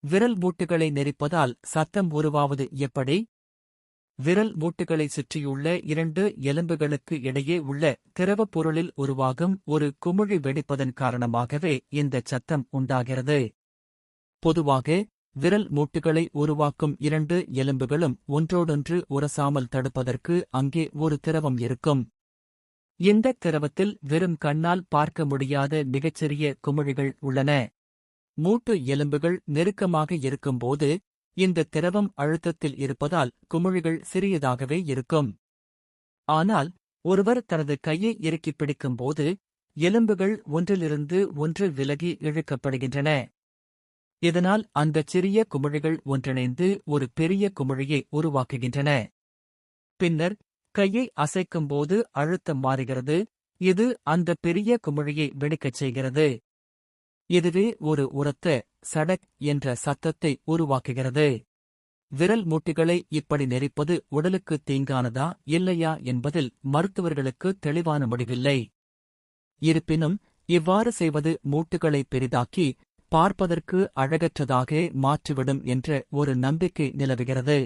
விரல் மூட்டுகளை நெரிப்பதால் சத்தம் உருவாவது எப்படி? விரல் மூட்டுகளை சுற்றியுள்ள இரண்டு எலும்புகளுக்கு இடையே உள்ள திரவப் பொருளில் உருவாகும் ஒரு குமிழி வெடிப்பதன் காரணமாகவே இந்த சத்தம் உண்டாகிறது. பொதுவாக விரல் மூட்டுகளை உருவாக்கும் இரண்டு எலும்புகளும் ஒன்றோடொன்று உரசாமல் தடுப்பதற்கு அங்கே ஒரு திரவம் இருக்கும். இந்த திரவத்தில் வெறும் கண்ணால் பார்க்க முடியாத மிகச்சிறிய குமிழிகள் உள்ளன. மூட்டு எலும்புகள் நெருக்கமாக இருக்கும்போது இந்த திரவம் அழுத்தத்தில் இருப்பதால் குமிழிகள் சிறியதாகவே இருக்கும். ஆனால் ஒருவர் தனது கையை இறுக்கிப் பிடிக்கும்போது எலும்புகள் ஒன்றிலிருந்து ஒன்று விலகி இழுக்கப்படுகின்றன. இதனால் அந்தச் சிறிய குமிழிகள் ஒன்றிணைந்து ஒரு பெரிய குமிழியை உருவாக்குகின்றன. பின்னர் கையை அசைக்கும்போது அழுத்தம் மாறுகிறது. இது அந்த பெரிய குமிழியை வெடிக்கச் செய்கிறது. இதுவே ஒரு உரத்த சடக் என்ற சத்தத்தை உருவாக்குகிறது. விரல் மூட்டுகளை இப்படி நெரிப்பது உடலுக்கு தீங்கானதா இல்லையா என்பதில் மருத்துவர்களுக்கு தெளிவான முடிவில்லை. இருப்பினும் இவ்வாறு செய்வது மூட்டுகளை பெரிதாக்கி பார்ப்பதற்கு அழகற்றதாக மாற்றிவிடும் என்ற ஒரு நம்பிக்கை நிலவுகிறது.